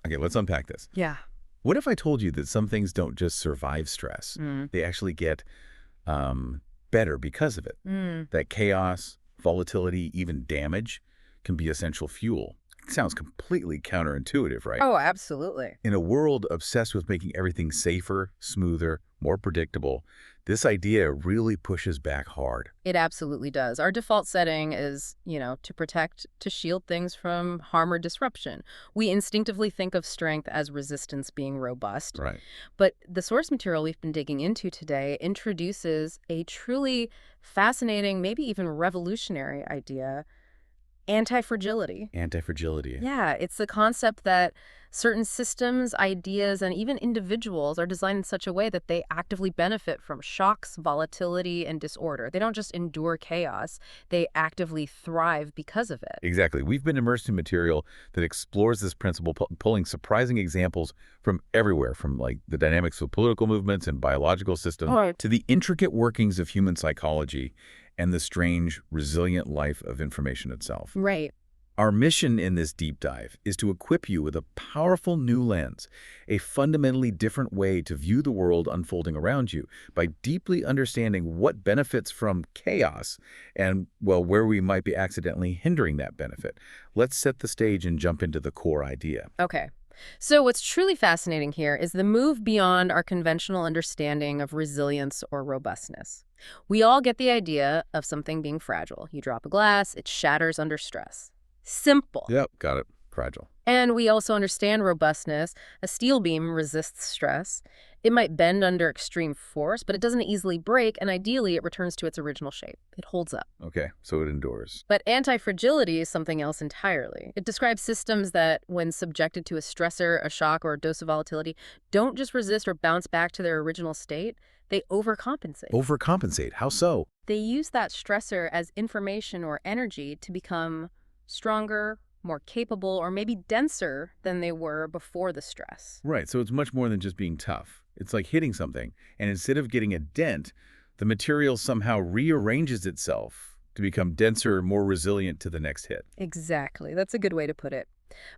Okay, let's unpack this. Yeah. What if I told you that some things don't just survive stress? Mm. They actually get better because of it. Mm. That chaos, volatility, even damage can be essential fuel. It sounds completely counterintuitive, right? Oh, absolutely. In a world obsessed with making everything safer, smoother, more predictable, this idea really pushes back hard. It absolutely does. Our default setting is, to protect, to shield things from harm or disruption. We instinctively think of strength as resistance being robust. Right. But the source material we've been digging into today introduces a truly fascinating, maybe even revolutionary idea: anti-fragility. Antifragility. Yeah, it's the concept that certain systems, ideas, and even individuals are designed in such a way that they actively benefit from shocks, volatility, and disorder. They don't just endure chaos, they actively thrive because of it. Exactly. We've been immersed in material that explores this principle, pulling surprising examples from everywhere, from like the dynamics of political movements and biological systems Right. to the intricate workings of human psychology and the strange, resilient life of information itself. Right. Our mission in this deep dive is to equip you with a powerful new lens, a fundamentally different way to view the world unfolding around you by deeply understanding what benefits from chaos and, well, where we might be accidentally hindering that benefit. Let's set the stage and jump into the core idea. Okay. So what's truly fascinating here is the move beyond our conventional understanding of resilience or robustness. We all get the idea of something being fragile. You drop a glass, it shatters under stress. Simple. Yep, got it. Fragile. And we also understand robustness. A steel beam resists stress. It might bend under extreme force, but it doesn't easily break, and ideally it returns to its original shape. It holds up. Okay, so it endures. But anti-fragility is something else entirely. It describes systems that, when subjected to a stressor, a shock, or a dose of volatility, don't just resist or bounce back to their original state, they overcompensate. Overcompensate. How so? They use that stressor as information or energy to become stronger, more capable, or maybe denser than they were before the stress. Right, so it's much more than just being tough. It's like hitting something, and instead of getting a dent, the material somehow rearranges itself to become denser, more resilient to the next hit. Exactly. That's a good way to put it.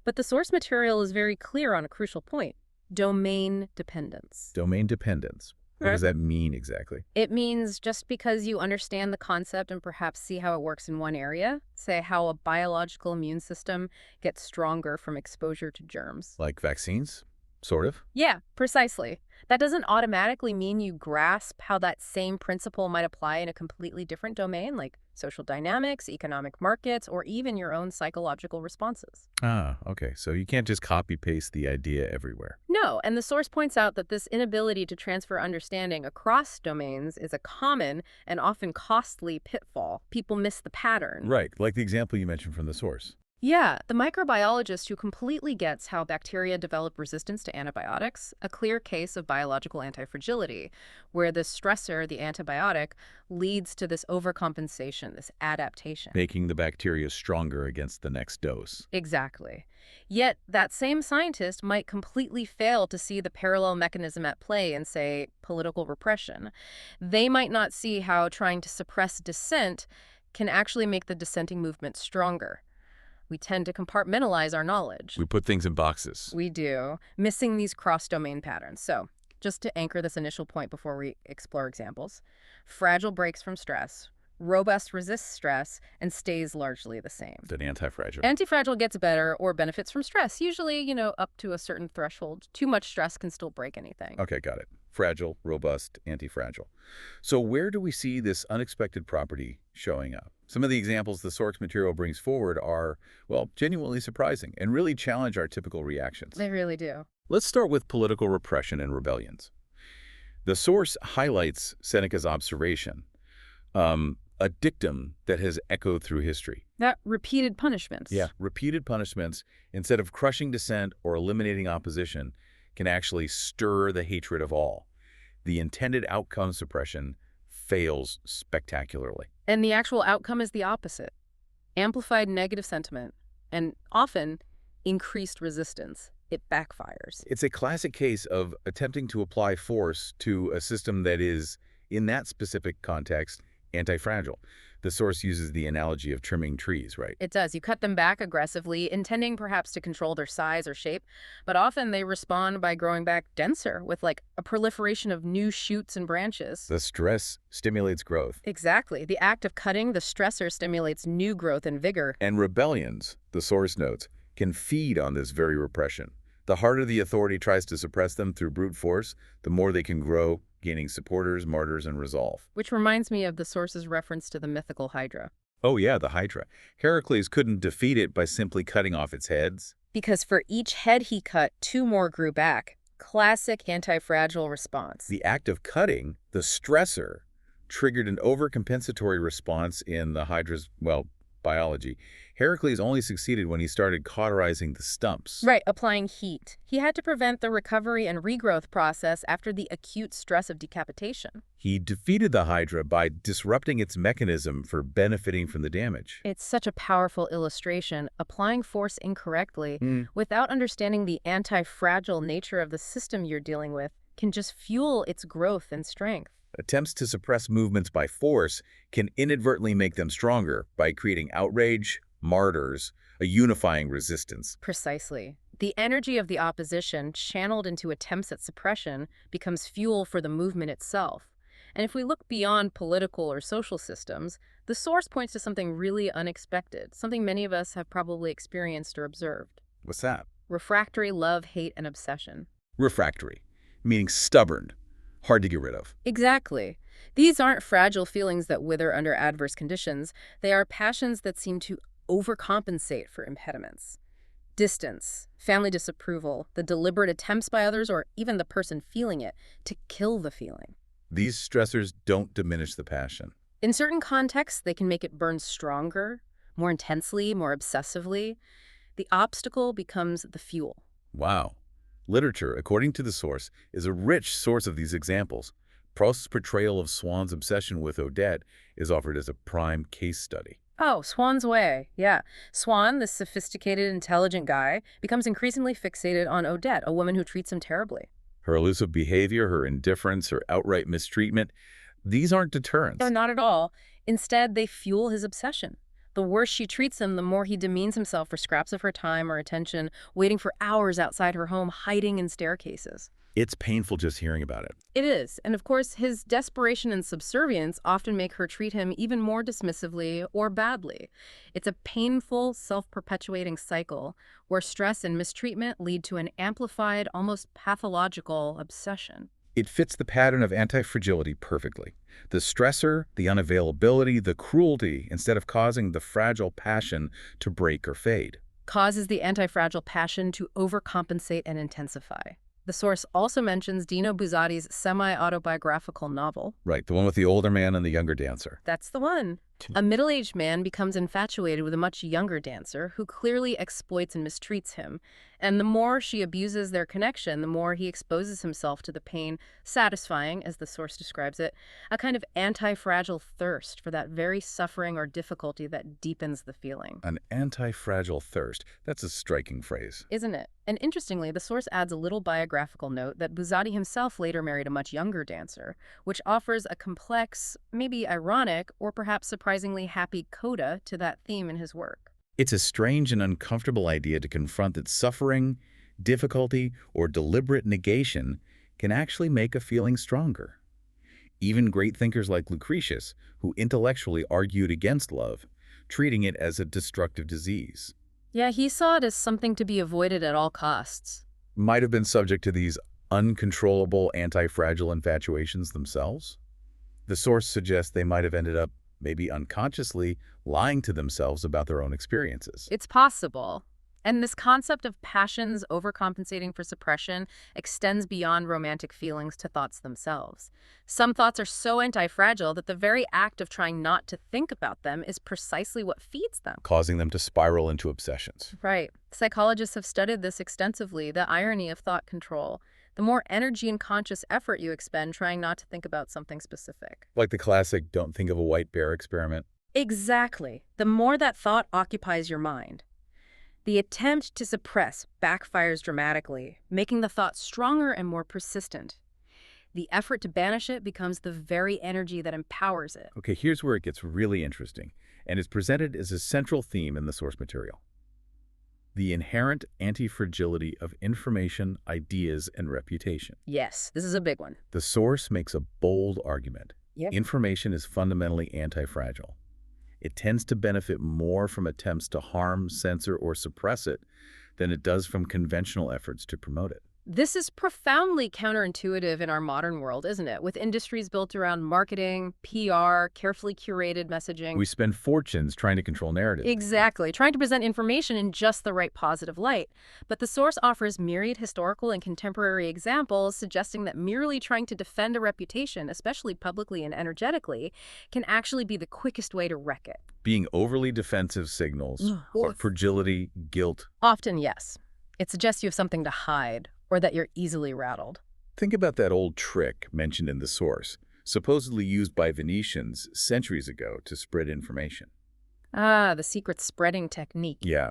But the source material is very clear on a crucial point: domain dependence. Domain dependence. What does that mean exactly? It means just because you understand the concept and perhaps see how it works in one area, say how a biological immune system gets stronger from exposure to germs. Like vaccines? Sort of. Yeah, precisely. That doesn't automatically mean you grasp how that same principle might apply in a completely different domain, like social dynamics, economic markets, or even your own psychological responses. Ah, okay. So you can't just copy-paste the idea everywhere. No, and the source points out that this inability to transfer understanding across domains is a common and often costly pitfall. People miss the pattern. Right, like the example you mentioned from the source. Yeah, the microbiologist who completely gets how bacteria develop resistance to antibiotics, a clear case of biological antifragility, where the stressor, the antibiotic, leads to this overcompensation, this adaptation. Making the bacteria stronger against the next dose. Exactly. Yet that same scientist might completely fail to see the parallel mechanism at play in, say, political repression. They might not see how trying to suppress dissent can actually make the dissenting movement stronger. We tend to compartmentalize our knowledge. We put things in boxes. We do, missing these cross-domain patterns. So, just to anchor this initial point before we explore examples: fragile breaks from stress, robust resists stress, and stays largely the same. An anti-fragile. Antifragile gets better or benefits from stress, usually, up to a certain threshold. Too much stress can still break anything. Okay, got it. Fragile, robust, anti-fragile. So where do we see this unexpected property showing up? Some of the examples the source material brings forward are, well, genuinely surprising and really challenge our typical reactions. They really do. Let's start with political repression and rebellions. The source highlights Seneca's observation, a dictum that has echoed through history. That repeated punishments. Yeah, repeated punishments, instead of crushing dissent or eliminating opposition, can actually stir the hatred of all. The intended outcome suppression fails spectacularly. And the actual outcome is the opposite: amplified negative sentiment, and often increased resistance. It backfires. It's a classic case of attempting to apply force to a system that is, in that specific context, Antifragile. The source uses the analogy of trimming trees, right? It does. You cut them back aggressively, intending perhaps to control their size or shape, but often they respond by growing back denser with like a proliferation of new shoots and branches. The stress stimulates growth. Exactly. The act of cutting the stressor stimulates new growth and vigor. And rebellions, the source notes, can feed on this very repression. The harder the authority tries to suppress them through brute force, the more they can grow, gaining supporters, martyrs, and resolve. Which reminds me of the source's reference to the mythical Hydra. Oh yeah, the Hydra. Heracles couldn't defeat it by simply cutting off its heads. Because for each head he cut, two more grew back. Classic anti-fragile response. The act of cutting, the stressor, triggered an overcompensatory response in the Hydra's, well, biology. Heracles only succeeded when he started cauterizing the stumps. Right, applying heat. He had to prevent the recovery and regrowth process after the acute stress of decapitation. He defeated the Hydra by disrupting its mechanism for benefiting from the damage. It's such a powerful illustration. Applying force incorrectly, without understanding the anti-fragile nature of the system you're dealing with, can just fuel its growth and strength. Attempts to suppress movements by force can inadvertently make them stronger by creating outrage, martyrs, a unifying resistance. Precisely. The energy of the opposition, channeled into attempts at suppression, becomes fuel for the movement itself. And if we look beyond political or social systems, the source points to something really unexpected, something many of us have probably experienced or observed. What's that? Refractory love, hate, and obsession. Refractory, meaning stubborn, hard to get rid of. Exactly. These aren't fragile feelings that wither under adverse conditions. They are passions that seem to overcompensate for impediments. Distance, family disapproval, the deliberate attempts by others, or even the person feeling it, to kill the feeling. These stressors don't diminish the passion. In certain contexts, they can make it burn stronger, more intensely, more obsessively. The obstacle becomes the fuel. Wow. Literature, according to the source, is a rich source of these examples. Proust's portrayal of Swann's obsession with Odette is offered as a prime case study. Oh, Swann's way. Yeah. Swann, this sophisticated, intelligent guy, becomes increasingly fixated on Odette, a woman who treats him terribly. Her elusive behavior, her indifference, her outright mistreatment, these aren't deterrents. No, not at all. Instead, they fuel his obsession. The worse she treats him, the more he demeans himself for scraps of her time or attention, waiting for hours outside her home, hiding in staircases. It's painful just hearing about it. It is. And of course, his desperation and subservience often make her treat him even more dismissively or badly. It's a painful, self-perpetuating cycle where stress and mistreatment lead to an amplified, almost pathological obsession. It fits the pattern of anti-fragility perfectly. The stressor, the unavailability, the cruelty, instead of causing the fragile passion to break or fade. Causes the anti-fragile passion to overcompensate and intensify. The source also mentions Dino Buzzati's semi-autobiographical novel. Right, the one with the older man and the younger dancer. That's the one. A middle-aged man becomes infatuated with a much younger dancer who clearly exploits and mistreats him. And the more she abuses their connection, the more he exposes himself to the pain, satisfying, as the source describes it, a kind of anti-fragile thirst for that very suffering or difficulty that deepens the feeling. An anti-fragile thirst. That's a striking phrase. Isn't it? And interestingly, the source adds a little biographical note that Buzzati himself later married a much younger dancer, which offers a complex, maybe ironic, or perhaps surprisingly happy coda to that theme in his work. It's a strange and uncomfortable idea to confront that suffering, difficulty, or deliberate negation can actually make a feeling stronger. Even great thinkers like Lucretius, who intellectually argued against love, treating it as a destructive disease. Yeah, he saw it as something to be avoided at all costs. Might have been subject to these uncontrollable anti-fragile infatuations themselves. The source suggests they might have ended up, maybe unconsciously, lying to themselves about their own experiences. It's possible. And this concept of passions overcompensating for suppression extends beyond romantic feelings to thoughts themselves. Some thoughts are so anti-fragile that the very act of trying not to think about them is precisely what feeds them. Causing them to spiral into obsessions. Right. Psychologists have studied this extensively, the irony of thought control. The more energy and conscious effort you expend trying not to think about something specific. Like the classic "don't think of a white bear" experiment. Exactly. The more that thought occupies your mind. The attempt to suppress backfires dramatically, making the thought stronger and more persistent. The effort to banish it becomes the very energy that empowers it. Okay, here's where it gets really interesting, and is presented as a central theme in the source material. The inherent anti-fragility of information, ideas, and reputation. Yes, this is a big one. The source makes a bold argument. Yep. Information is fundamentally anti-fragile. It tends to benefit more from attempts to harm, censor, or suppress it than it does from conventional efforts to promote it. This is profoundly counterintuitive in our modern world, isn't it? With industries built around marketing, PR, carefully curated messaging. We spend fortunes trying to control narratives. Exactly, trying to present information in just the right positive light. But the source offers myriad historical and contemporary examples suggesting that merely trying to defend a reputation, especially publicly and energetically, can actually be the quickest way to wreck it. Being overly defensive signals fragility, guilt. Often, yes. It suggests you have something to hide, or that you're easily rattled. Think about that old trick mentioned in the source, supposedly used by Venetians centuries ago to spread information. Ah, the secret spreading technique. Yeah,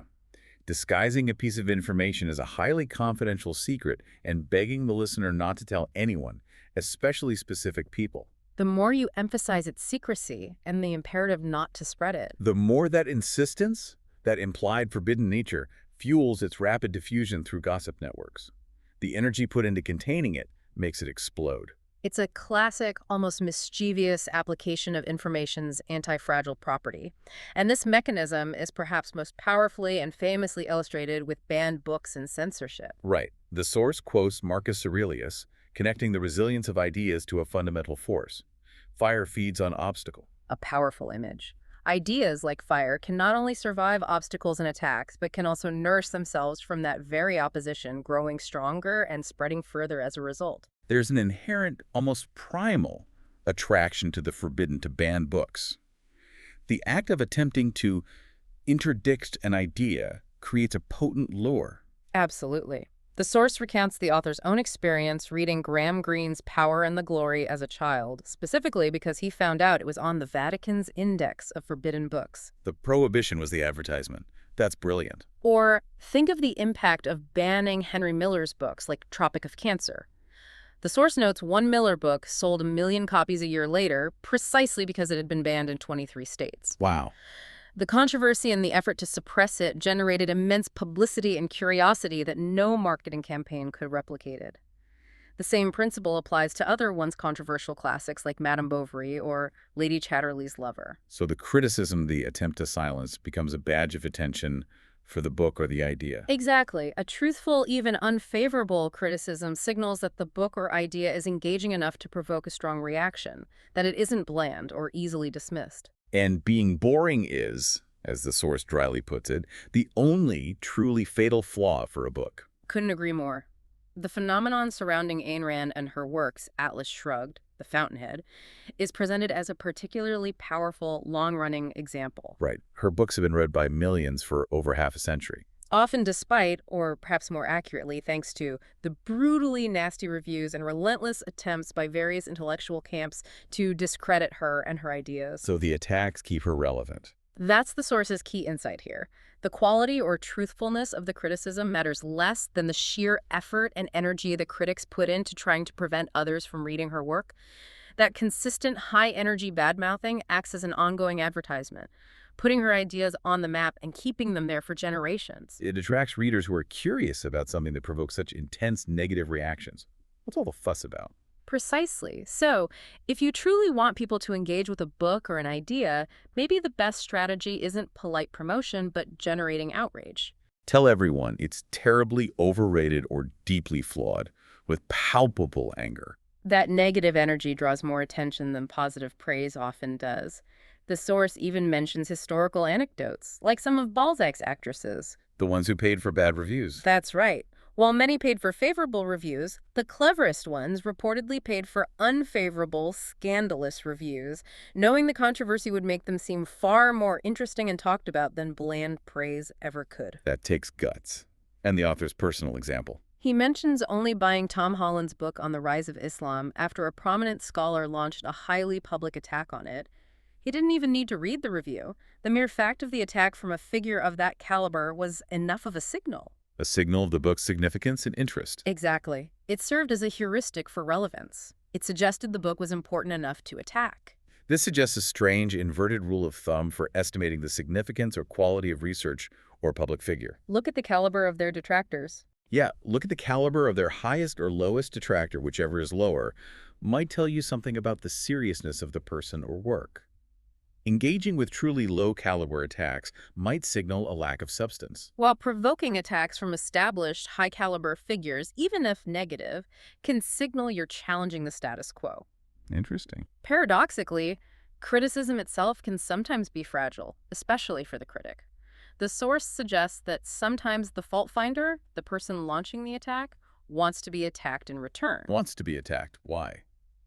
disguising a piece of information as a highly confidential secret and begging the listener not to tell anyone, especially specific people. The more you emphasize its secrecy and the imperative not to spread it. The more that insistence, that implied forbidden nature, fuels its rapid diffusion through gossip networks. The energy put into containing it makes it explode. It's a classic, almost mischievous application of information's anti-fragile property. And this mechanism is perhaps most powerfully and famously illustrated with banned books and censorship. Right. The source quotes Marcus Aurelius, connecting the resilience of ideas to a fundamental force. Fire feeds on obstacle. A powerful image. Ideas, like fire, can not only survive obstacles and attacks, but can also nourish themselves from that very opposition, growing stronger and spreading further as a result. There's an inherent, almost primal, attraction to the forbidden, to banned books. The act of attempting to interdict an idea creates a potent lure. Absolutely. The source recounts the author's own experience reading Graham Greene's Power and the Glory as a child, specifically because he found out it was on the Vatican's index of forbidden books. The prohibition was the advertisement. That's brilliant. Or think of the impact of banning Henry Miller's books like Tropic of Cancer. The source notes one Miller book sold 1 million copies a year later precisely because it had been banned in 23 states. Wow. The controversy and the effort to suppress it generated immense publicity and curiosity that no marketing campaign could replicate it. The same principle applies to other once controversial classics like Madame Bovary or Lady Chatterley's Lover. So the criticism, the attempt to silence, becomes a badge of attention for the book or the idea. Exactly. A truthful, even unfavorable criticism signals that the book or idea is engaging enough to provoke a strong reaction, that it isn't bland or easily dismissed. And being boring is, as the source dryly puts it, the only truly fatal flaw for a book. Couldn't agree more. The phenomenon surrounding Ayn Rand and her works, Atlas Shrugged, The Fountainhead, is presented as a particularly powerful, long-running example. Right. Her books have been read by millions for over half a century. Often despite, or perhaps more accurately, thanks to the brutally nasty reviews and relentless attempts by various intellectual camps to discredit her and her ideas. So the attacks keep her relevant. That's the source's key insight here. The quality or truthfulness of the criticism matters less than the sheer effort and energy the critics put into trying to prevent others from reading her work. That consistent high-energy bad-mouthing acts as an ongoing advertisement, putting her ideas on the map and keeping them there for generations. It attracts readers who are curious about something that provokes such intense negative reactions. What's all the fuss about? Precisely. So, if you truly want people to engage with a book or an idea, maybe the best strategy isn't polite promotion, but generating outrage. Tell everyone it's terribly overrated or deeply flawed, with palpable anger. That negative energy draws more attention than positive praise often does. The source even mentions historical anecdotes, like some of Balzac's actresses. The ones who paid for bad reviews. That's right. While many paid for favorable reviews, the cleverest ones reportedly paid for unfavorable, scandalous reviews, knowing the controversy would make them seem far more interesting and talked about than bland praise ever could. That takes guts. And the author's personal example. He mentions only buying Tom Holland's book on the rise of Islam after a prominent scholar launched a highly public attack on it. He didn't even need to read the review. The mere fact of the attack from a figure of that caliber was enough of a signal. A signal of the book's significance and interest. Exactly. It served as a heuristic for relevance. It suggested the book was important enough to attack. This suggests a strange, inverted rule of thumb for estimating the significance or quality of research or public figure. Look at the caliber of their detractors. Yeah, look at the caliber of their highest or lowest detractor, whichever is lower, might tell you something about the seriousness of the person or work. Engaging with truly low-caliber attacks might signal a lack of substance. While provoking attacks from established, high-caliber figures, even if negative, can signal you're challenging the status quo. Interesting. Paradoxically, criticism itself can sometimes be fragile, especially for the critic. The source suggests that sometimes the fault finder, the person launching the attack, wants to be attacked in return. Wants to be attacked. Why?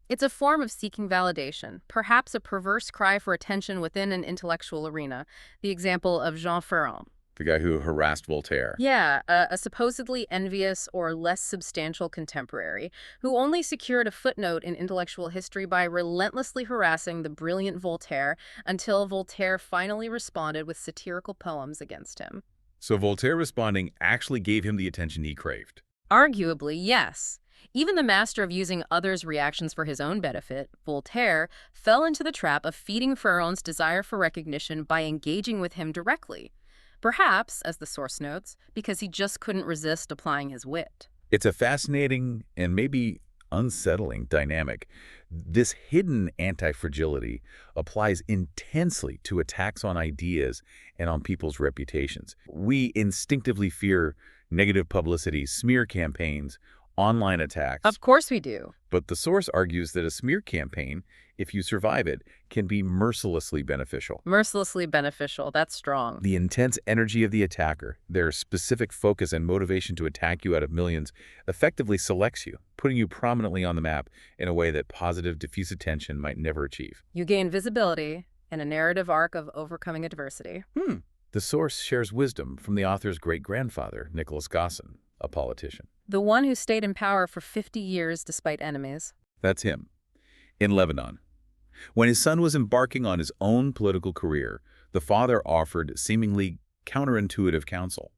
It's a form of seeking validation, perhaps a perverse cry for attention within an intellectual arena, the example of Jean Ferrand. The guy who harassed Voltaire. Yeah, a supposedly envious or less substantial contemporary who only secured a footnote in intellectual history by relentlessly harassing the brilliant Voltaire until Voltaire finally responded with satirical poems against him. So Voltaire responding actually gave him the attention he craved. Arguably, yes. Even the master of using others' reactions for his own benefit, Voltaire, fell into the trap of feeding Ferrand's desire for recognition by engaging with him directly. Perhaps, as the source notes, because he just couldn't resist applying his wit. It's a fascinating and maybe unsettling dynamic. This hidden anti-fragility applies intensely to attacks on ideas and on people's reputations. We instinctively fear negative publicity, smear campaigns, online attacks. Of course we do. But the source argues that a smear campaign, if you survive it, can be mercilessly beneficial. Mercilessly beneficial, that's strong. The intense energy of the attacker, their specific focus and motivation to attack you out of millions, effectively selects you, putting you prominently on the map in a way that positive, diffuse attention might never achieve. You gain visibility and a narrative arc of overcoming adversity. The source shares wisdom from the author's great-grandfather, Nicholas Gosson, a politician. The one who stayed in power for 50 years despite enemies. That's him. In Lebanon. When his son was embarking on his own political career, the father offered seemingly counterintuitive counsel.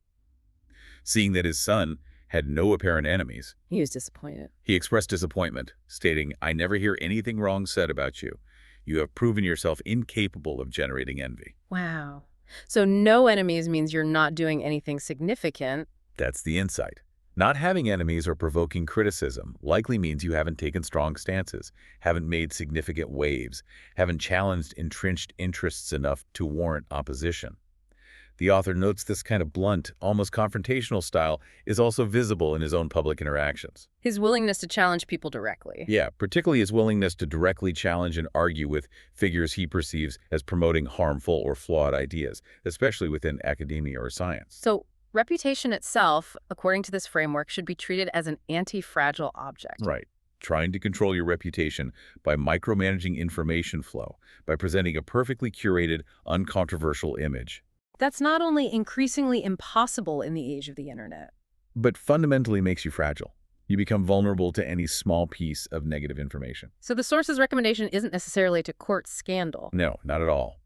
Seeing that his son had no apparent enemies, He was disappointed. he expressed disappointment, stating, "I never hear anything wrong said about you. You have proven yourself incapable of generating envy." Wow. So no enemies means you're not doing anything significant. That's the insight. Not having enemies or provoking criticism likely means you haven't taken strong stances, haven't made significant waves, haven't challenged entrenched interests enough to warrant opposition. The author notes this kind of blunt, almost confrontational style is also visible in his own public interactions. His willingness to challenge people directly. Yeah, particularly his willingness to directly challenge and argue with figures he perceives as promoting harmful or flawed ideas, especially within academia or science. So reputation itself, according to this framework, should be treated as an anti-fragile object. Right. Trying to control your reputation by micromanaging information flow, by presenting a perfectly curated, uncontroversial image. That's not only increasingly impossible in the age of the internet, But fundamentally makes you fragile. You become vulnerable to any small piece of negative information. so the source's recommendation isn't necessarily to court scandal. No, not at all.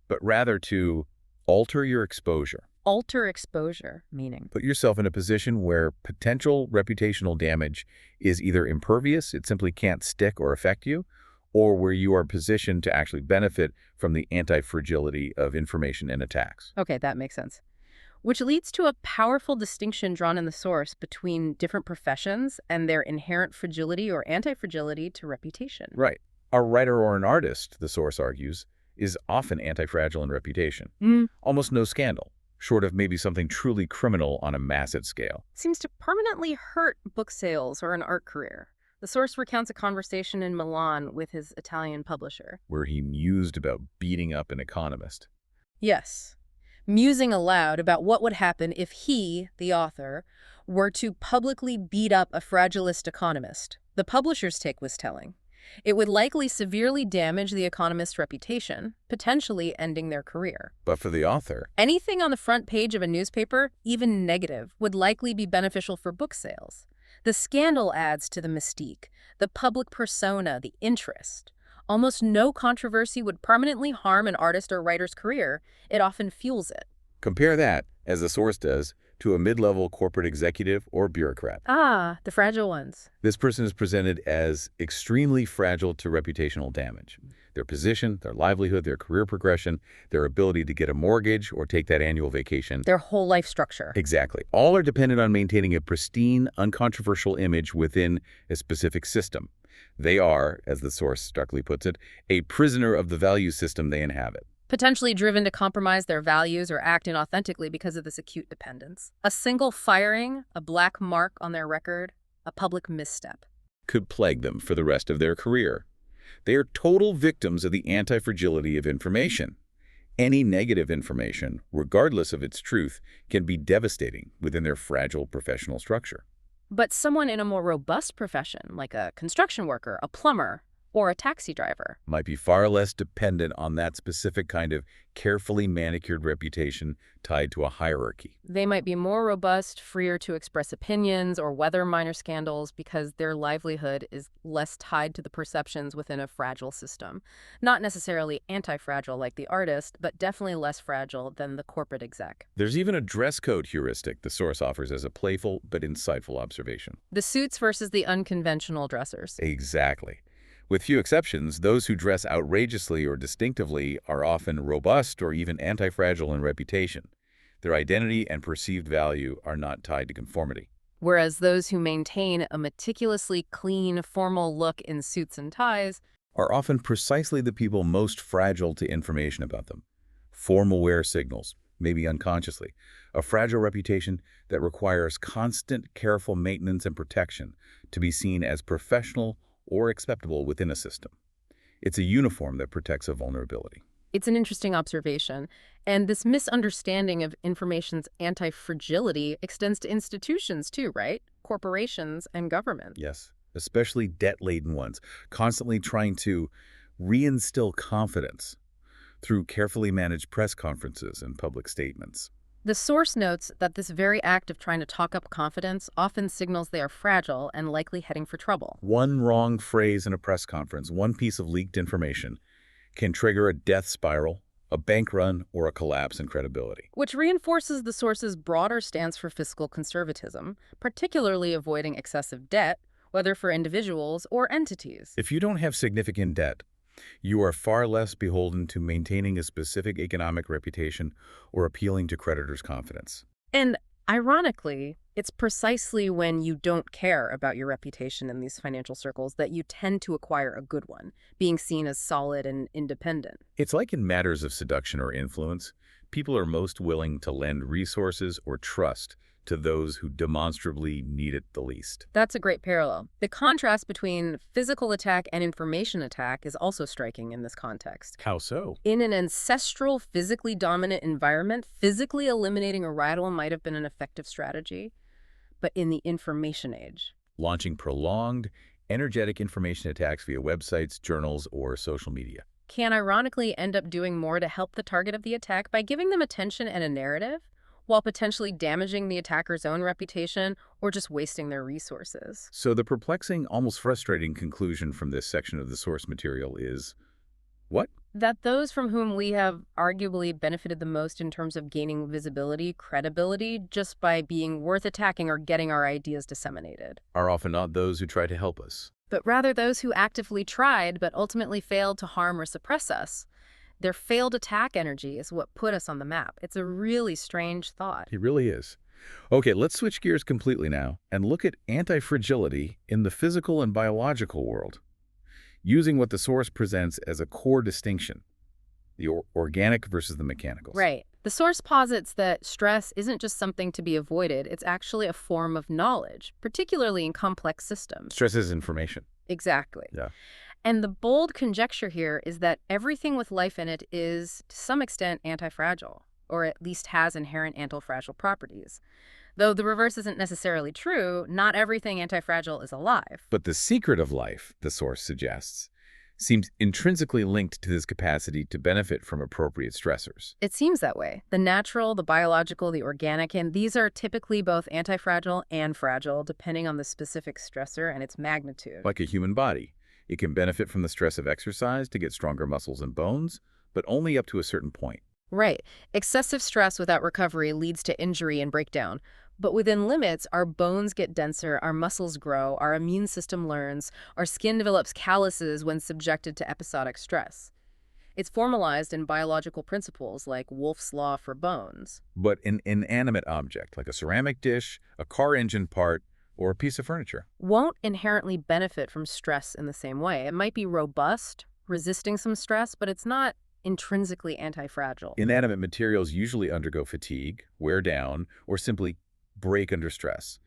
But rather to alter your exposure. Alter exposure, meaning. Put yourself in a position where potential reputational damage is either impervious, it simply can't stick or affect you, or where you are positioned to actually benefit from the anti-fragility of information and attacks. Okay, that makes sense. Which leads to a powerful distinction drawn in the source between different professions and their inherent fragility or anti-fragility to reputation. Right. A writer or an artist, the source argues, is often anti-fragile in reputation. Almost no scandal, short of maybe something truly criminal on a massive scale. Seems to permanently hurt book sales or an art career. The source recounts a conversation in Milan with his Italian publisher. Where he mused about beating up an economist. Yes, musing aloud about what would happen if he, the author, were to publicly beat up a fragilist economist. The publisher's take was telling. It would likely severely damage the economist's reputation, potentially ending their career. But for the author, Anything on the front page of a newspaper, even negative, would likely be beneficial for book sales. The scandal adds to the mystique, the public persona, the interest. Almost no controversy would permanently harm an artist or writer's career. It often fuels it. compare that, as the source does, to a mid-level corporate executive or bureaucrat. Ah, the fragile ones. This person is presented as extremely fragile to reputational damage. Their position, their livelihood, their career progression, their ability to get a mortgage or take that annual vacation. Their whole life structure. Exactly. All are dependent on maintaining a pristine, uncontroversial image within a specific system. They are, as the source starkly puts it, a prisoner of the value system they inhabit. Potentially driven to compromise their values or act inauthentically because of this acute dependence. A single firing, a black mark on their record, a public misstep. Could plague them for the rest of their career. They are total victims of the anti-fragility of information. Any negative information, regardless of its truth, can be devastating within their fragile professional structure. But someone in a more robust profession, like a construction worker, a plumber, or a taxi driver, Might be far less dependent on that specific kind of carefully manicured reputation tied to a hierarchy. they might be more robust, freer to express opinions or weather minor scandals because their livelihood is less tied to the perceptions within a fragile system. Not necessarily anti-fragile like the artist, but definitely less fragile than the corporate exec. There's even a dress code heuristic the source offers as a playful but insightful observation. The suits versus the unconventional dressers. Exactly. With few exceptions, those who dress outrageously or distinctively are often robust or even anti-fragile in reputation. Their identity and perceived value are not tied to conformity. Whereas those who maintain a meticulously clean, formal look in suits and ties Are often precisely the people most fragile to information about them. Form-aware signals, maybe unconsciously, a fragile reputation that requires constant, careful maintenance and protection to be seen as professional or acceptable within a system. It's a uniform that protects a vulnerability. It's an interesting observation. And this misunderstanding of information's anti-fragility extends to institutions too, right? Corporations and government. Yes, especially debt-laden ones, constantly trying to reinstill confidence through carefully managed press conferences and public statements. The source notes that this very act of trying to talk up confidence often signals they are fragile and likely heading for trouble. One wrong phrase in a press conference, one piece of leaked information, can trigger a death spiral, a bank run, or a collapse in credibility. Which reinforces the source's broader stance for fiscal conservatism, particularly avoiding excessive debt, whether for individuals or entities. If you don't have significant debt, you are far less beholden to maintaining a specific economic reputation or appealing to creditors' confidence. And ironically, it's precisely when you don't care about your reputation in these financial circles that you tend to acquire a good one, being seen as solid and independent. It's like in matters of seduction or influence, people are most willing to lend resources or trust to those who demonstrably need it the least. That's a great parallel. The contrast between physical attack and information attack is also striking in this context. How so? In an ancestral, physically dominant environment, physically eliminating a rival might have been an effective strategy. But in the information age, Launching prolonged, energetic information attacks via websites, journals, or social media. can ironically end up doing more to help the target of the attack by giving them attention and a narrative, while potentially damaging the attacker's own reputation or just wasting their resources. So the perplexing, almost frustrating conclusion from this section of the source material is, what? That those from whom we have arguably benefited the most in terms of gaining visibility, credibility, just by being worth attacking or getting our ideas disseminated. Are often not those who try to help us. But rather those who actively tried but ultimately failed to harm or suppress us. Their failed attack energy is what put us on the map. It's a really strange thought. It really is. Okay, let's switch gears completely now and look at anti-fragility in the physical and biological world, using what the source presents as a core distinction, the organic versus the mechanical. Right. The source posits that stress isn't just something to be avoided, it's actually a form of knowledge, particularly in complex systems. Stress is information. Exactly. Yeah. And the bold conjecture here is that everything with life in it is, to some extent, antifragile, or at least has inherent antifragile properties. Though the reverse isn't necessarily true, not everything antifragile is alive. But the secret of life, the source suggests, seems intrinsically linked to this capacity to benefit from appropriate stressors. It seems that way. The natural, the biological, the organic, and these are typically both antifragile and fragile, depending on the specific stressor and its magnitude. Like a human body, it can benefit from the stress of exercise to get stronger muscles and bones, but only up to a certain point. Right. Excessive stress without recovery leads to injury and breakdown. But within limits, our bones get denser, our muscles grow, our immune system learns, our skin develops calluses when subjected to episodic stress. It's formalized in biological principles like Wolff's Law for bones. But an inanimate object, like a ceramic dish, a car engine part, or a piece of furniture. Won't inherently benefit from stress in the same way. It might be robust, resisting some stress, but it's not intrinsically anti-fragile. Inanimate materials usually undergo fatigue, wear down, or simply break under stress.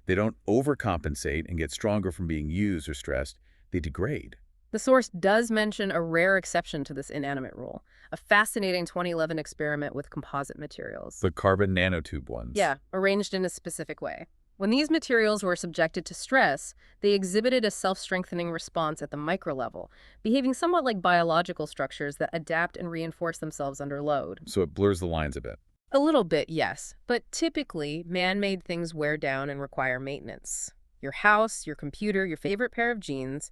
They don't overcompensate and get stronger from being used or stressed. They degrade. The source does mention a rare exception to this inanimate rule, a fascinating 2011 experiment with composite materials. The carbon nanotube ones. Yeah, arranged in a specific way. When these materials were subjected to stress, they exhibited a self-strengthening response at the micro level, behaving somewhat like biological structures that adapt and reinforce themselves under load. So it blurs the lines a bit. A little bit, yes, but typically, man-made things wear down and require maintenance. Your house, your computer, your favorite pair of jeans,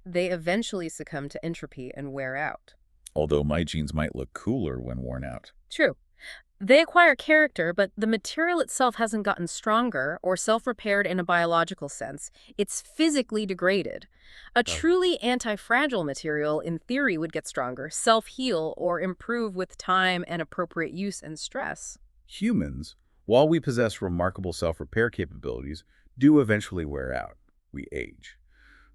they eventually succumb to entropy and wear out. Although my jeans might look cooler when worn out. True. They acquire character, but the material itself hasn't gotten stronger or self-repaired in a biological sense. It's physically degraded. A truly anti-fragile material, in theory, would get stronger, self-heal, or improve with time and appropriate use and stress. Humans, while we possess remarkable self-repair capabilities, do eventually wear out. We age.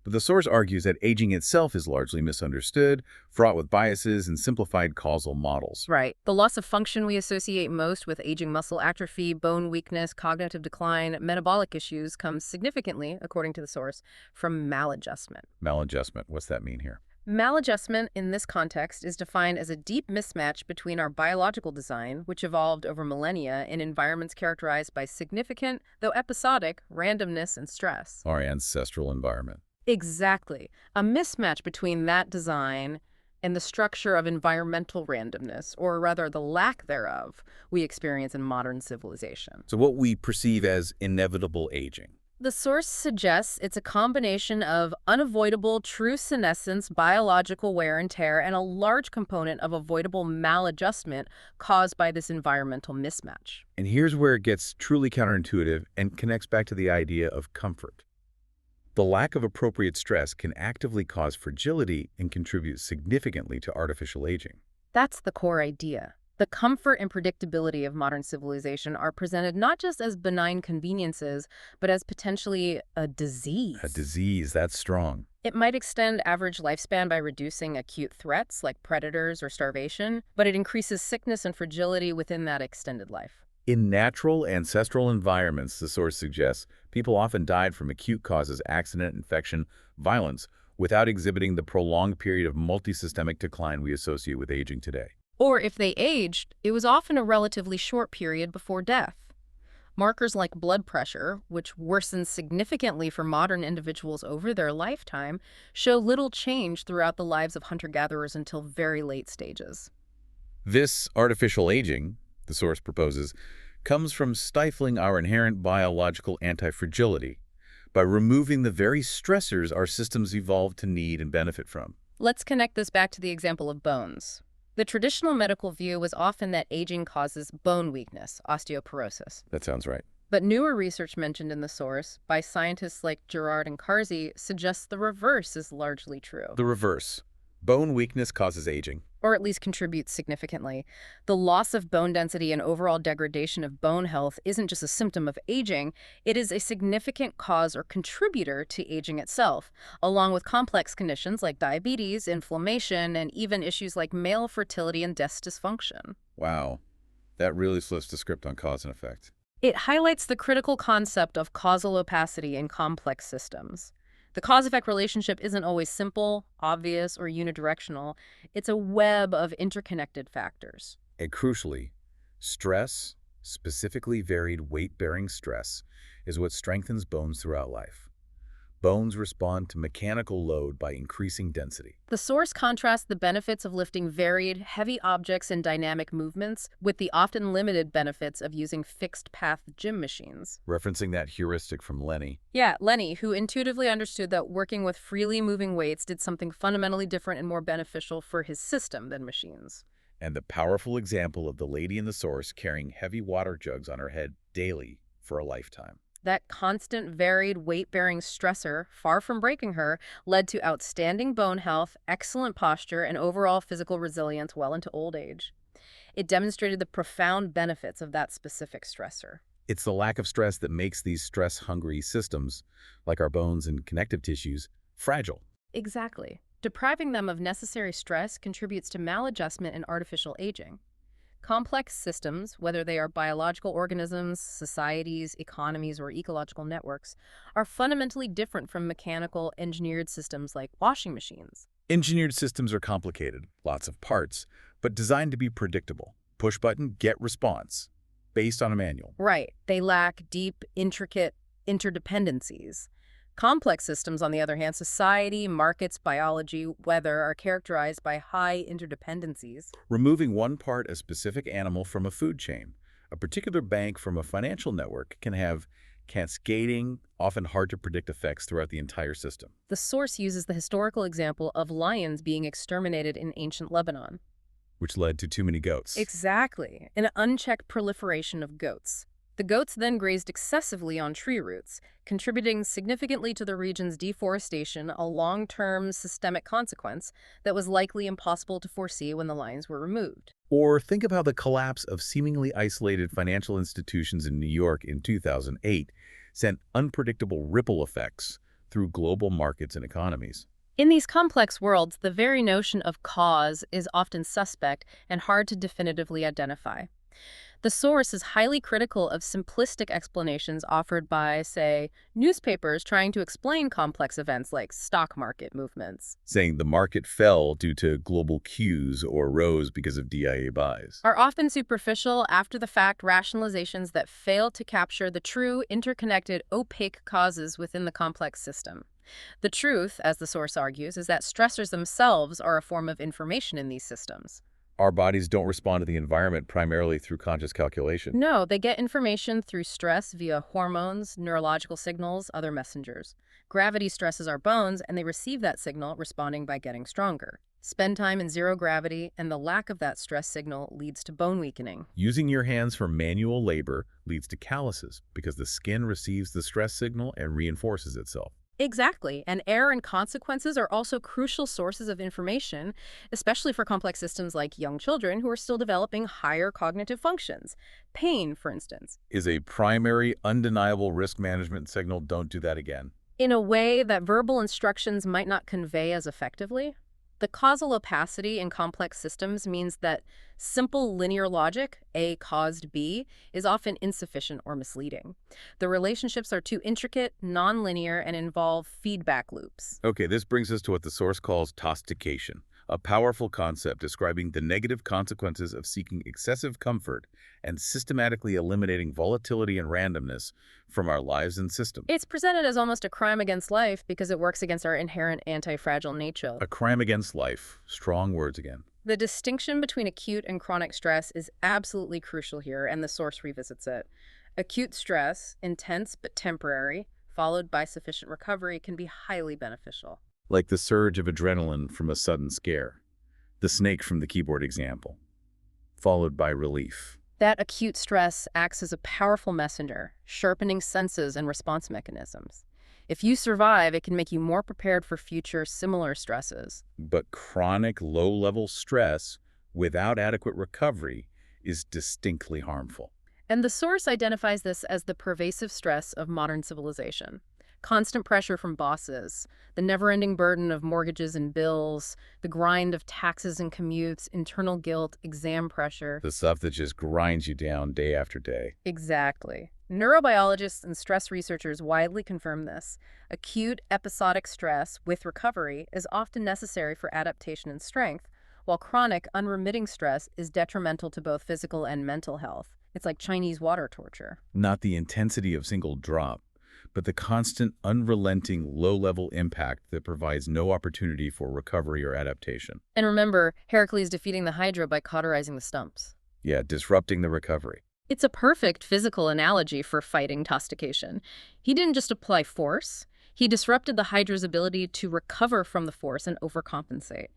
But the source argues that aging itself is largely misunderstood, fraught with biases and simplified causal models. Right. The loss of function we associate most with aging muscle atrophy, bone weakness, cognitive decline, metabolic issues comes significantly, according to the source, from maladjustment. Maladjustment, what's that mean here? Maladjustment in this context is defined as a deep mismatch between our biological design, which evolved over millennia in environments characterized by significant, though episodic, randomness and stress. Our ancestral environment. Exactly. A mismatch between that design and the structure of environmental randomness, or rather the lack thereof, we experience in modern civilization. So what we perceive as inevitable aging. The source suggests it's a combination of unavoidable true senescence, biological wear and tear, and a large component of avoidable maladjustment caused by this environmental mismatch. And here's where it gets truly counterintuitive and connects back to the idea of comfort. The lack of appropriate stress can actively cause fragility and contribute significantly to artificial aging. That's the core idea. The comfort and predictability of modern civilization are presented not just as benign conveniences, but as potentially a disease. A disease, that's strong. It might extend average lifespan by reducing acute threats like predators or starvation, but it increases sickness and fragility within that extended life. In natural, ancestral environments, the source suggests, people often died from acute causes, accident, infection, violence, without exhibiting the prolonged period of multisystemic decline we associate with aging today. Or if they aged, it was often a relatively short period before death. Markers like blood pressure, which worsens significantly for modern individuals over their lifetime, show little change throughout the lives of hunter-gatherers until very late stages. This artificial aging, the source proposes, comes from stifling our inherent biological anti-fragility by removing the very stressors our systems evolved to need and benefit from. Let's connect this back to the example of bones. The traditional medical view was often that aging causes bone weakness, osteoporosis. That sounds right. But newer research mentioned in the source by scientists like Gerard and Carsey suggests the reverse is largely true. The reverse. Bone weakness causes aging. Or at least contributes significantly. The loss of bone density and overall degradation of bone health isn't just a symptom of aging, it is a significant cause or contributor to aging itself, along with complex conditions like diabetes, inflammation, and even issues like male fertility and breast dysfunction. Wow. That really flips the script on cause and effect. It highlights the critical concept of causal opacity in complex systems. The cause-effect relationship isn't always simple, obvious, or unidirectional. It's a web of interconnected factors. And crucially, stress, specifically varied weight-bearing stress, is what strengthens bones throughout life. Bones respond to mechanical load by increasing density. The source contrasts the benefits of lifting varied, heavy objects and dynamic movements with the often limited benefits of using fixed-path gym machines. Referencing that heuristic from Lenny. Yeah, Lenny, who intuitively understood that working with freely moving weights did something fundamentally different and more beneficial for his system than machines. And the powerful example of the lady in the source carrying heavy water jugs on her head daily for a lifetime. That constant, varied, weight-bearing stressor, far from breaking her, led to outstanding bone health, excellent posture, and overall physical resilience well into old age. It demonstrated the profound benefits of that specific stressor. It's the lack of stress that makes these stress-hungry systems, like our bones and connective tissues, fragile. Exactly. Depriving them of necessary stress contributes to maladjustment and artificial aging. Complex systems, whether they are biological organisms, societies, economies, or ecological networks, are fundamentally different from mechanical, engineered systems like washing machines. Engineered systems are complicated, lots of parts, but designed to be predictable. Push button, get response, based on a manual. Right. They lack deep, intricate interdependencies. Complex systems, on the other hand, society, markets, biology, weather, are characterized by high interdependencies. Removing one part, a specific animal from a food chain, a particular bank from a financial network can have cascading, often hard to predict effects throughout the entire system. The source uses the historical example of lions being exterminated in ancient Lebanon. Which led to too many goats. Exactly, an unchecked proliferation of goats. The goats then grazed excessively on tree roots, contributing significantly to the region's deforestation, a long-term systemic consequence that was likely impossible to foresee when the lions were removed. Or think about the collapse of seemingly isolated financial institutions in New York in 2008 sent unpredictable ripple effects through global markets and economies. In these complex worlds, the very notion of cause is often suspect and hard to definitively identify. The source is highly critical of simplistic explanations offered by, say, newspapers trying to explain complex events like stock market movements. Saying the market fell due to global cues or rose because of DIA buys. Are often superficial, after-the-fact rationalizations that fail to capture the true, interconnected, opaque causes within the complex system. The truth, as the source argues, is that stressors themselves are a form of information in these systems. Our bodies don't respond to the environment primarily through conscious calculation. No, they get information through stress via hormones, neurological signals, other messengers. Gravity stresses our bones, and they receive that signal, responding by getting stronger. Spend time in zero gravity, and the lack of that stress signal leads to bone weakening. Using your hands for manual labor leads to calluses because the skin receives the stress signal and reinforces itself. Exactly, and error and consequences are also crucial sources of information, especially for complex systems like young children who are still developing higher cognitive functions. Pain, for instance. Is a primary, undeniable risk management signal. Don't do that again. In a way that verbal instructions might not convey as effectively. The causal opacity in complex systems means that simple linear logic, A caused B, is often insufficient or misleading. The relationships are too intricate, nonlinear, and involve feedback loops. Okay, this brings us to what the source calls tostication, a powerful concept describing the negative consequences of seeking excessive comfort and systematically eliminating volatility and randomness from our lives and systems. It's presented as almost a crime against life because it works against our inherent anti-fragile nature. A crime against life. Strong words again. The distinction between acute and chronic stress is absolutely crucial here, and the source revisits it. Acute stress, intense but temporary, followed by sufficient recovery, can be highly beneficial. Like the surge of adrenaline from a sudden scare. The snake from the keyboard example. Followed by relief. That acute stress acts as a powerful messenger, sharpening senses and response mechanisms. If you survive, it can make you more prepared for future similar stresses. But chronic low-level stress without adequate recovery is distinctly harmful. And the source identifies this as the pervasive stress of modern civilization. Constant pressure from bosses, the never-ending burden of mortgages and bills, the grind of taxes and commutes, internal guilt, exam pressure. The stuff that just grinds you down day after day. Exactly. Neurobiologists and stress researchers widely confirm this. Acute episodic stress with recovery is often necessary for adaptation and strength, while chronic, unremitting stress is detrimental to both physical and mental health. It's like Chinese water torture. Not the intensity of single drop, but the constant, unrelenting, low-level impact that provides no opportunity for recovery or adaptation. And remember, Heracles defeating the Hydra by cauterizing the stumps. Yeah, disrupting the recovery. It's a perfect physical analogy for fighting tostication. He didn't just apply force, he disrupted the Hydra's ability to recover from the force and overcompensate.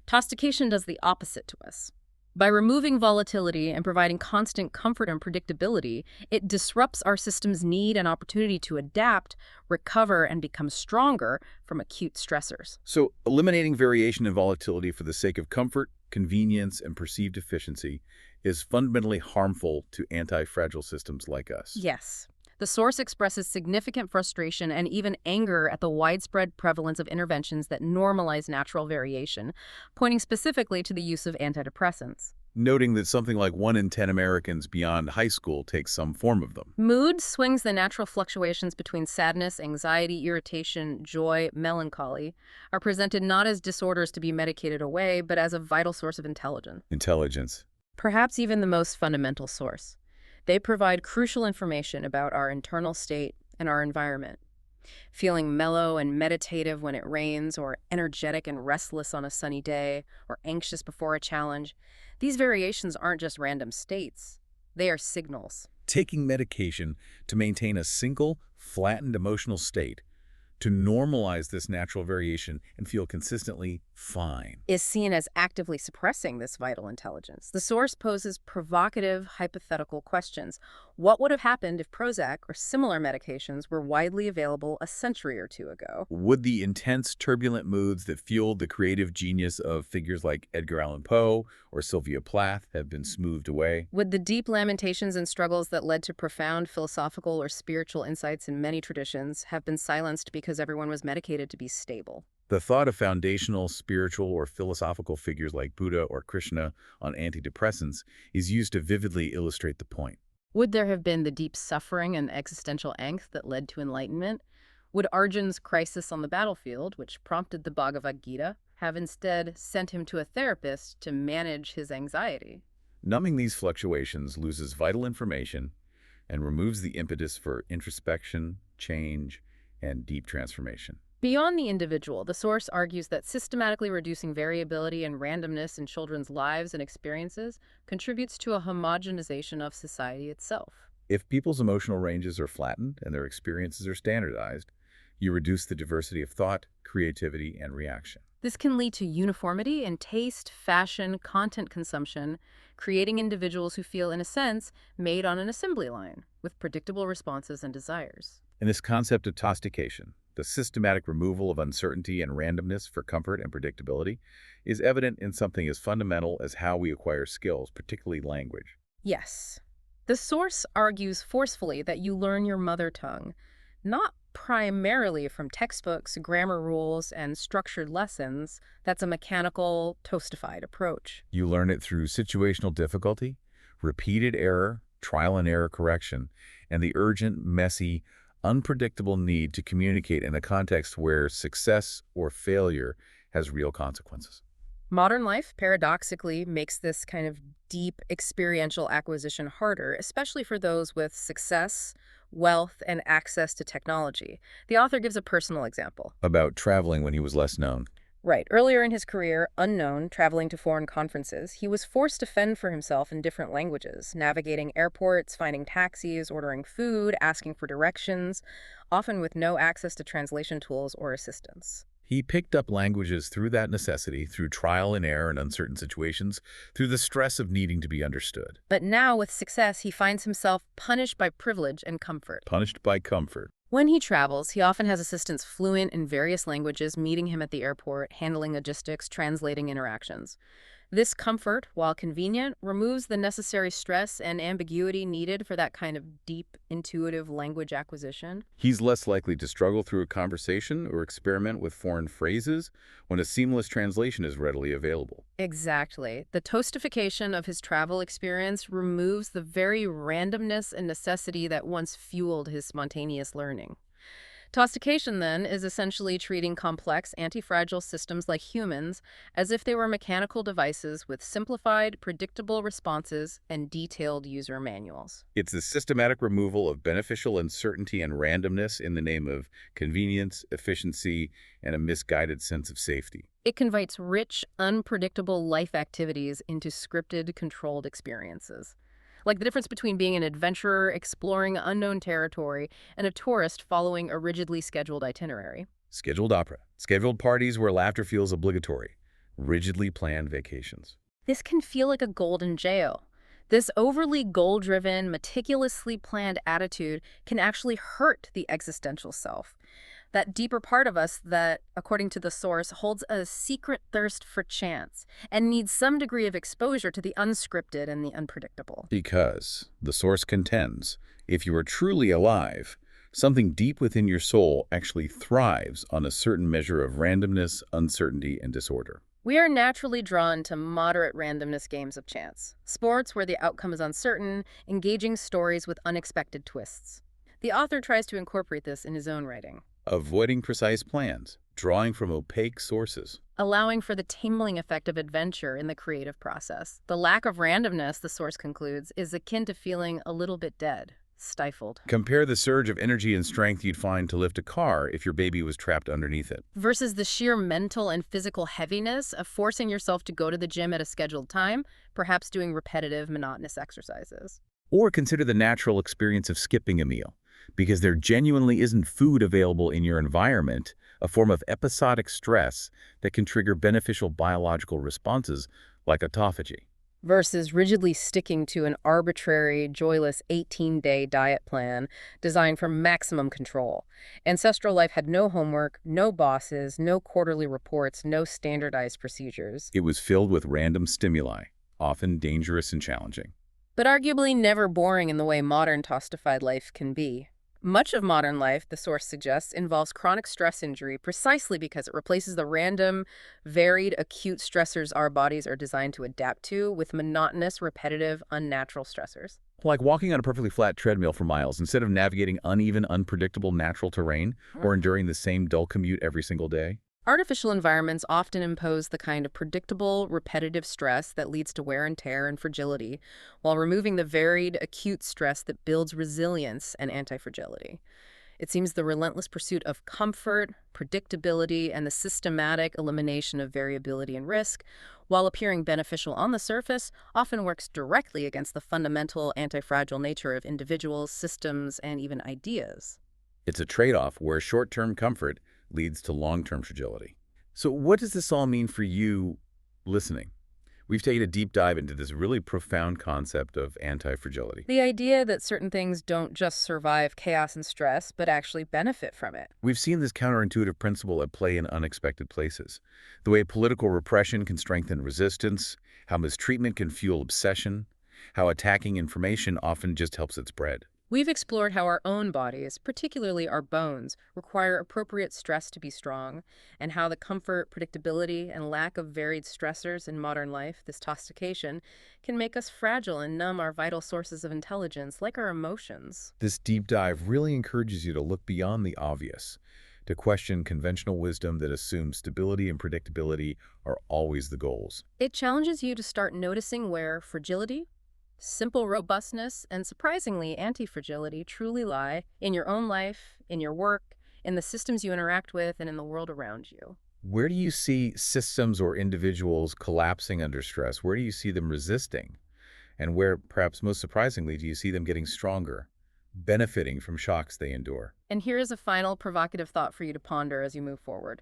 Tostication does the opposite to us. By removing volatility and providing constant comfort and predictability, it disrupts our system's need and opportunity to adapt, recover, and become stronger from acute stressors. So, eliminating variation and volatility for the sake of comfort, convenience, and perceived efficiency is fundamentally harmful to anti-fragile systems like us. Yes. The source expresses significant frustration and even anger at the widespread prevalence of interventions that normalize natural variation, pointing specifically to the use of antidepressants. Noting that something like 1 in 10 Americans beyond high school takes some form of them. Mood swings, the natural fluctuations between sadness, anxiety, irritation, joy, melancholy, are presented not as disorders to be medicated away, but as a vital source of intelligence. Intelligence. Perhaps even the most fundamental source. They provide crucial information about our internal state and our environment. Feeling mellow and meditative when it rains, or energetic and restless on a sunny day, or anxious before a challenge, these variations aren't just random states. They are signals. Taking medication to maintain a single, flattened emotional state, to normalize this natural variation and feel consistently fine. Is seen as actively suppressing this vital intelligence. The source poses provocative, hypothetical questions. What would have happened if Prozac or similar medications were widely available a century or two ago? Would the intense, turbulent moods that fueled the creative genius of figures like Edgar Allan Poe or Sylvia Plath have been smoothed away? Would the deep lamentations and struggles that led to profound philosophical or spiritual insights in many traditions have been silenced because everyone was medicated to be stable? The thought of foundational, spiritual, or philosophical figures like Buddha or Krishna on antidepressants is used to vividly illustrate the point. Would there have been the deep suffering and existential angst that led to enlightenment? Would Arjun's crisis on the battlefield, which prompted the Bhagavad Gita, have instead sent him to a therapist to manage his anxiety? Numbing these fluctuations loses vital information and removes the impetus for introspection, change, and deep transformation. Beyond the individual, the source argues that systematically reducing variability and randomness in children's lives and experiences contributes to a homogenization of society itself. If people's emotional ranges are flattened and their experiences are standardized, you reduce the diversity of thought, creativity, and reaction. This can lead to uniformity in taste, fashion, content consumption, creating individuals who feel, in a sense, made on an assembly line, with predictable responses and desires. In this concept of tostication, the systematic removal of uncertainty and randomness for comfort and predictability is evident in something as fundamental as how we acquire skills, particularly language. Yes. The source argues forcefully that you learn your mother tongue, not primarily from textbooks, grammar rules, and structured lessons. That's a mechanical, toastified approach. You learn it through situational difficulty, repeated error, trial and error correction, and the urgent, messy, unpredictable need to communicate in a context where success or failure has real consequences. Modern life, paradoxically, makes this kind of deep experiential acquisition harder, especially for those with success, wealth, and access to technology. The author gives a personal example. About traveling when he was less known. Right. Earlier in his career, unknown, traveling to foreign conferences, he was forced to fend for himself in different languages, navigating airports, finding taxis, ordering food, asking for directions, often with no access to translation tools or assistance. He picked up languages through that necessity, through trial and error in uncertain situations, through the stress of needing to be understood. But now, with success, he finds himself punished by privilege and comfort. Punished by comfort. When he travels, he often has assistants fluent in various languages meeting him at the airport, handling logistics, translating interactions. This comfort, while convenient, removes the necessary stress and ambiguity needed for that kind of deep, intuitive language acquisition. He's less likely to struggle through a conversation or experiment with foreign phrases when a seamless translation is readily available. Exactly. The toastification of his travel experience removes the very randomness and necessity that once fueled his spontaneous learning. Tostication, then, is essentially treating complex, antifragile systems like humans as if they were mechanical devices with simplified, predictable responses and detailed user manuals. It's the systematic removal of beneficial uncertainty and randomness in the name of convenience, efficiency, and a misguided sense of safety. It converts rich, unpredictable life activities into scripted, controlled experiences. Like the difference between being an adventurer exploring unknown territory and a tourist following a rigidly scheduled itinerary. Scheduled opera. Scheduled parties where laughter feels obligatory. Rigidly planned vacations. This can feel like a golden jail. This overly goal-driven, meticulously planned attitude can actually hurt the existential self. That deeper part of us that, according to the source, holds a secret thirst for chance and needs some degree of exposure to the unscripted and the unpredictable. Because, the source contends, if you are truly alive, something deep within your soul actually thrives on a certain measure of randomness, uncertainty, and disorder. We are naturally drawn to moderate randomness games of chance, sports where the outcome is uncertain, engaging stories with unexpected twists. The author tries to incorporate this in his own writing, Avoiding precise plans, drawing from opaque sources. allowing for the tingling effect of adventure in the creative process. The lack of randomness, the source concludes, is akin to feeling a little bit dead, stifled, Compare the surge of energy and strength you'd find to lift a car if your baby was trapped underneath it. versus the sheer mental and physical heaviness of forcing yourself to go to the gym at a scheduled time, perhaps doing repetitive, monotonous exercises. Or consider the natural experience of skipping a meal, because there genuinely isn't food available in your environment, a form of episodic stress that can trigger beneficial biological responses like autophagy. Versus rigidly sticking to an arbitrary, joyless 18-day diet plan designed for maximum control. Ancestral life had no homework, no bosses, no quarterly reports, no standardized procedures. It was filled with random stimuli, often dangerous and challenging. But arguably never boring in the way modern tossified life can be. Much of modern life, the source suggests, involves chronic stress injury precisely because it replaces the random, varied, acute stressors our bodies are designed to adapt to with monotonous, repetitive, unnatural stressors. Like walking on a perfectly flat treadmill for miles instead of navigating uneven, unpredictable natural terrain or enduring the same dull commute every single day. Artificial environments often impose the kind of predictable, repetitive stress that leads to wear and tear and fragility, while removing the varied, acute stress that builds resilience and antifragility. It seems the relentless pursuit of comfort, predictability, and the systematic elimination of variability and risk, while appearing beneficial on the surface, often works directly against the fundamental antifragile nature of individuals, systems, and even ideas. It's a trade-off where short-term comfort leads to long-term fragility. So what does this all mean for you listening? We've taken a deep dive into this really profound concept of anti-fragility. The idea that certain things don't just survive chaos and stress, but actually benefit from it. We've seen this counterintuitive principle at play in unexpected places. The way political repression can strengthen resistance, how mistreatment can fuel obsession, how attacking information often just helps it spread. We've explored how our own bodies, particularly our bones, require appropriate stress to be strong, and how the comfort, predictability, and lack of varied stressors in modern life, this toxication, can make us fragile and numb our vital sources of intelligence, like our emotions. This deep dive really encourages you to look beyond the obvious, to question conventional wisdom that assumes stability and predictability are always the goals. It challenges you to start noticing where fragility, simple robustness, and surprisingly anti-fragility truly lie in your own life, in your work, in the systems you interact with, and in the world around you. Where do you see systems or individuals collapsing under stress? Where do you see them resisting? And where, perhaps most surprisingly, do you see them getting stronger, benefiting from shocks they endure? And here is a final provocative thought for you to ponder as you move forward.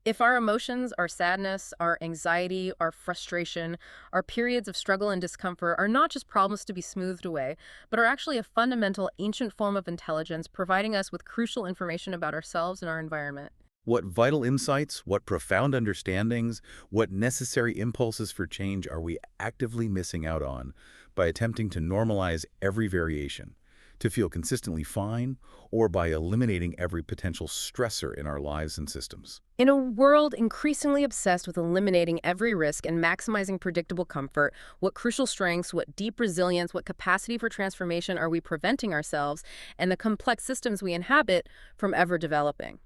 If our emotions, our sadness, our anxiety, our frustration, our periods of struggle and discomfort are not just problems to be smoothed away, but are actually a fundamental ancient form of intelligence providing us with crucial information about ourselves and our environment. What vital insights, what profound understandings, what necessary impulses for change are we actively missing out on by attempting to normalize every variation, to feel consistently fine, or by eliminating every potential stressor in our lives and systems? In a world increasingly obsessed with eliminating every risk and maximizing predictable comfort, what crucial strengths, what deep resilience, what capacity for transformation are we preventing ourselves and the complex systems we inhabit from ever developing?